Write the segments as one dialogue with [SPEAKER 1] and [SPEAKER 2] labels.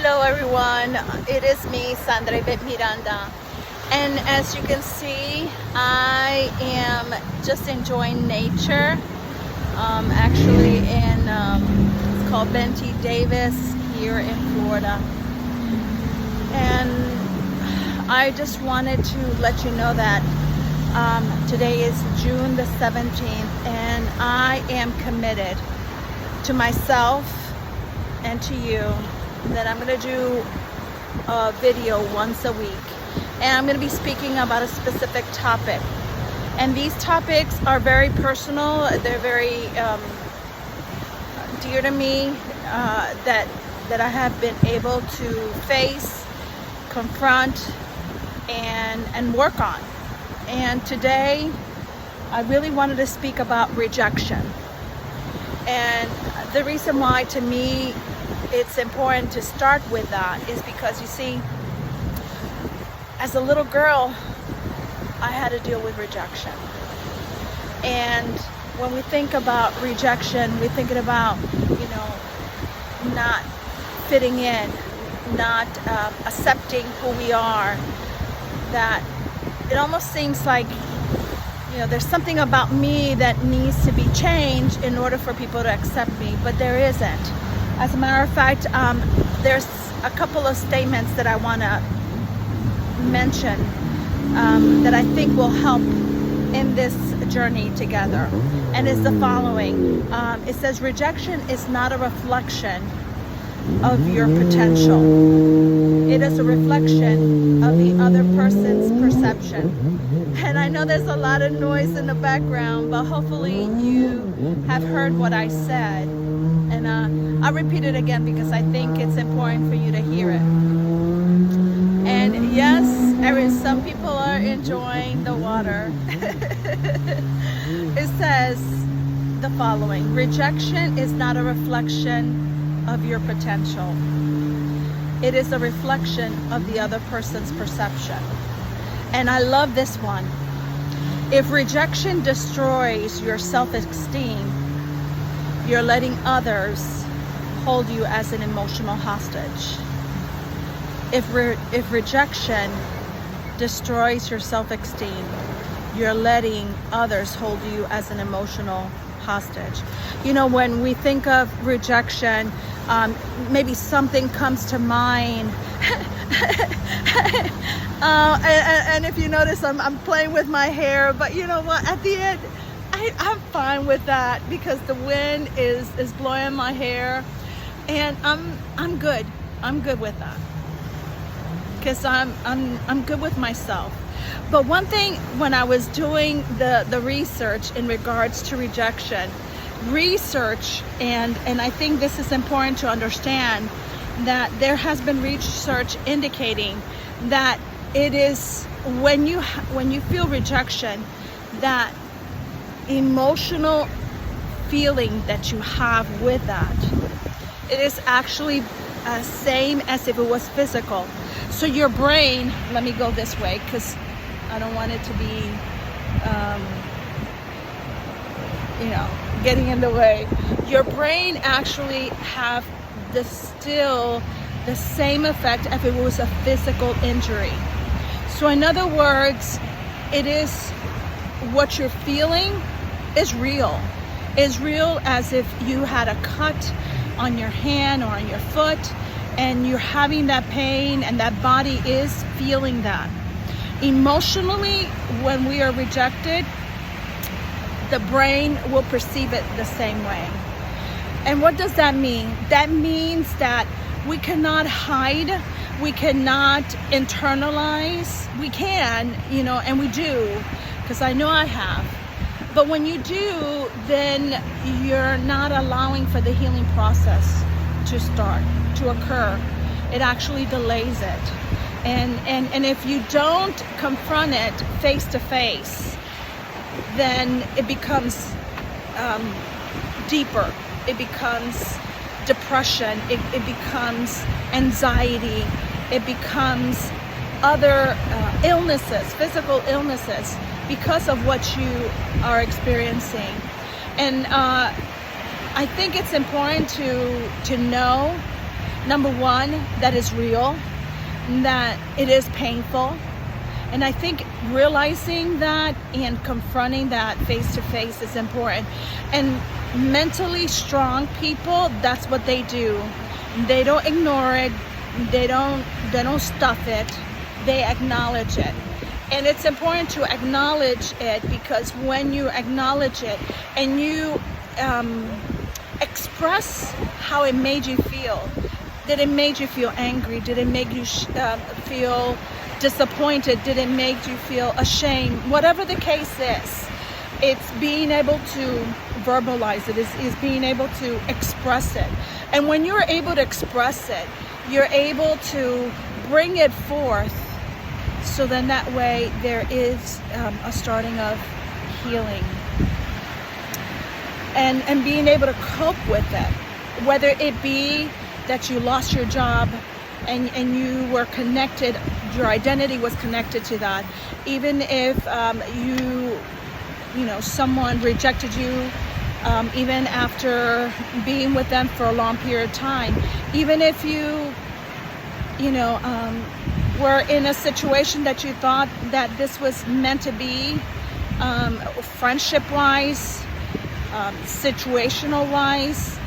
[SPEAKER 1] Hello everyone, it is me, Sandra Miranda, and as you can see, I am just enjoying nature. Actually in it's called Benty Davis here in Florida, and I just wanted to let you know that today is June the 17th, and I am committed to myself and to you that I'm going to do a video once a week, and I'm going to be speaking about a specific topic. And these topics are very personal, they're very dear to me, that I have been able to face, confront, and work on. And today I really wanted to speak about rejection. And the reason why, to me, it's important to start with that is because, you see, as a little girl, I had to deal with rejection. And when we think about rejection, we're thinking about, not fitting in, not accepting who we are. That it almost seems like, there's something about me that needs to be changed in order for people to accept me, but there isn't. As a matter of fact, there's a couple of statements that I want to mention that I think will help in this journey together. And it's the following. It says, rejection is not a reflection of your potential. It is a reflection of the other person's perception. And I know there's a lot of noise in the background, but hopefully you have heard what I said. And I'll repeat it again because I think it's important for you to hear it. And yes, some people are enjoying the water. It says the following: rejection is not a reflection of your potential. It is a reflection of the other person's perception. And I love this one. If rejection destroys your self-esteem, you're letting others hold you as an emotional hostage. If rejection destroys your self-esteem, you're letting others hold you as an emotional hostage. When we think of rejection, maybe something comes to mind. And if you notice, I'm playing with my hair, but you know what? At the end, I'm fine with that because the wind is blowing my hair, and I'm good. I'm good with that because I'm good with myself. But one thing, when I was doing the research in regards to rejection, and I think this is important to understand, that there has been research indicating that it is when you feel rejection, that emotional feeling that you have with that, it is actually same as if it was physical. So your brain, let me go this way because I don't want it to be getting in the way. Your brain actually have still the same effect if it was a physical injury. So in other words, it is what you're feeling is real. Is real as if you had a cut on your hand or on your foot, and you're having that pain, and that body is feeling that. Emotionally, when we are rejected, the brain will perceive it the same way. And what does that mean? That means that we cannot hide, we cannot internalize. We can, and we do, because I know I have. But when you do, then you're not allowing for the healing process to occur. It actually delays it. And if you don't confront it face to face, then it becomes deeper. It becomes depression. It becomes anxiety. It becomes other illnesses, physical illnesses, because of what you are experiencing. And I think it's important to know Number one, that is real, that it is painful. And I think realizing that and confronting that face to face is important. And mentally strong people, that's what they do. They don't ignore it. They don't stuff it. They acknowledge it. And it's important to acknowledge it, because when you acknowledge it and you express how it made you feel, did it make you feel angry? Did it make you feel disappointed? Did it make you feel ashamed? Whatever the case is, it's being able to verbalize it, is being able to express it. And when you're able to express it, you're able to bring it forth, so then that way there is a starting of healing. And being able to cope with it, whether it be that you lost your job and you were connected, your identity was connected to that. Even if someone rejected you, even after being with them for a long period of time, even if you were in a situation that you thought that this was meant to be, friendship-wise, situational-wise,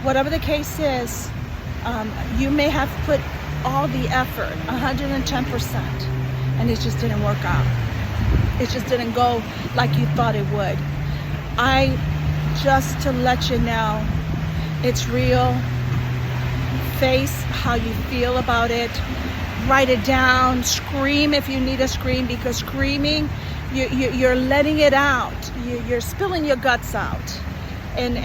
[SPEAKER 1] whatever the case is, you may have put all the effort, 110%, and it just didn't work out. It just didn't go like you thought it would. Just to let you know, it's real. Face how you feel about it. Write it down. Scream if you need to scream, because screaming, you're letting it out. You're spilling your guts out. And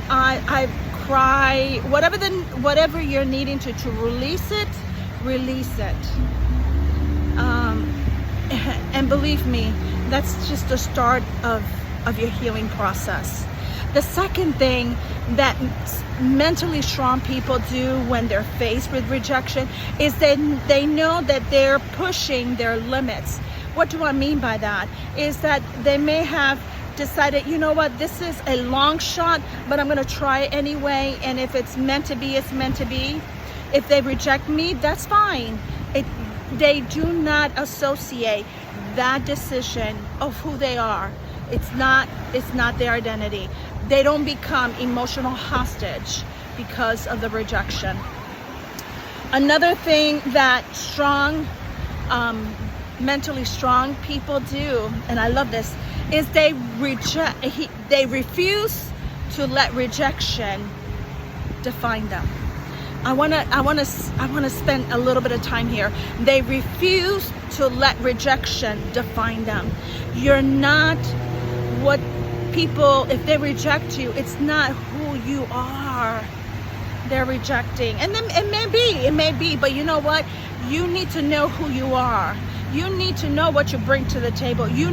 [SPEAKER 1] I cry. Whatever you're needing to release it, release it. And believe me, that's just the start of your healing process. The second thing that mentally strong people do when they're faced with rejection is they know that they're pushing their limits. What do I mean by that? Is that they may have decided, you know what, this is a long shot, but I'm going to try it anyway, and if it's meant to be, it's meant to be. If they reject me, that's fine. They do not associate that decision of who they are. It's not their identity. They don't become emotional hostage because of the rejection. Another thing that mentally strong people do, and I love this, is they refuse to let rejection define them. I want to spend a little bit of time here. They refuse to let rejection define them. You're not what people, if they reject you, it's not who you are they're rejecting. And then it may be, but you know what? You need to know who you are. You need to know what you bring to the table. As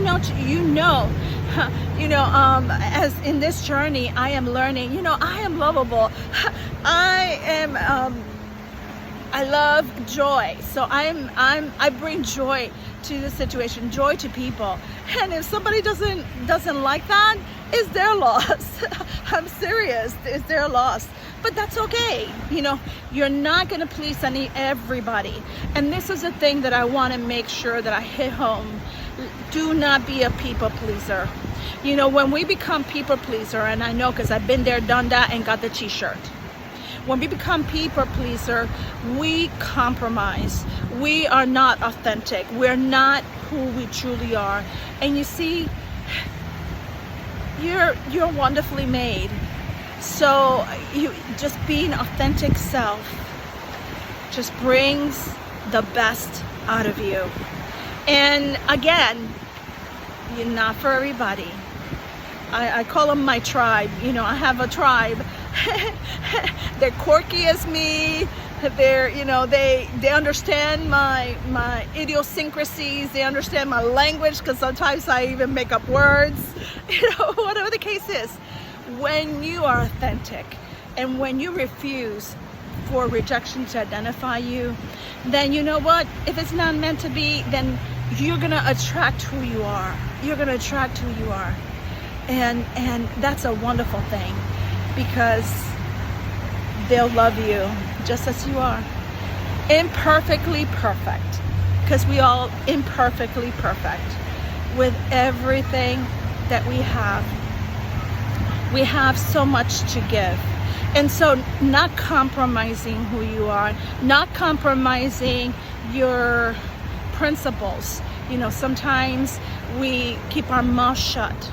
[SPEAKER 1] in this journey, I am learning, I am lovable. I love joy. So I bring joy to the situation, joy to people. And if somebody doesn't like that, it's their loss. I'm serious, it's their loss. But that's okay. You're not going to please everybody. And this is a thing that I want to make sure that I hit home. Do not be a people pleaser. When we become people pleaser, and I know because I've been there, done that, and got the t-shirt. When we become people pleaser, we compromise. We are not authentic. We're not who we truly are. And you see, you're wonderfully made. So you just being authentic self just brings the best out of you. And again, you're not for everybody. I call them my tribe. I have a tribe. They're quirky as me. They're, they understand my idiosyncrasies. They understand my language, because sometimes I even make up words. Whatever the case is. When you are authentic and when you refuse for rejection to identify you, then you know what? If it's not meant to be, then you're going to attract who you are. You're going to attract who you are. And that's a wonderful thing, because they'll love you. just as you are. Imperfectly perfect, because we all imperfectly perfect with everything that we have. We have so much to give. And so not compromising who you are, not compromising your principles. You know, sometimes we keep our mouth shut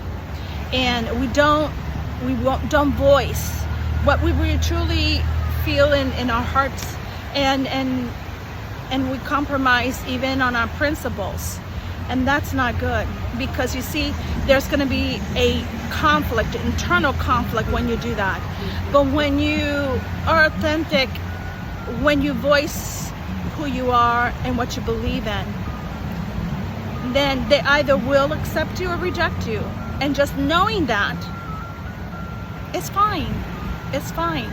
[SPEAKER 1] and we don't voice what we really truly feel in our hearts, and we compromise even on our principles. And that's not good, because you see, there's going to be a conflict, internal conflict, when you do that. But when you are authentic, when you voice who you are and what you believe in, then they either will accept you or reject you. And just knowing that, it's fine. It's fine.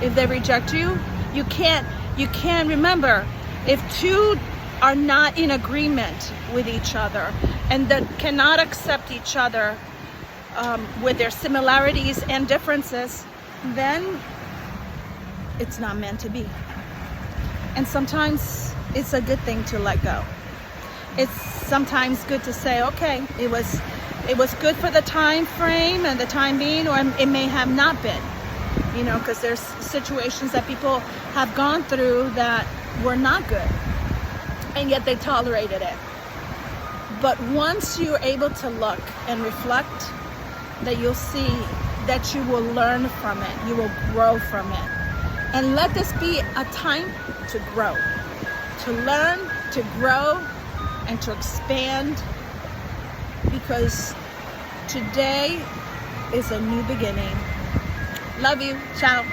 [SPEAKER 1] If they reject you, you can't remember, if two are not in agreement with each other and that cannot accept each other with their similarities and differences, then it's not meant to be. And sometimes it's a good thing to let go. It's sometimes good to say, okay, it was good for the time frame and the time being, or it may have not been, you know, because there's situations that people have gone through that were not good, and yet they tolerated it. But once you're able to look and reflect, that you'll see that you will learn from it, you will grow from it. And let this be a time to grow, to learn, to grow, and to expand, because today is a new beginning. Love you. Ciao.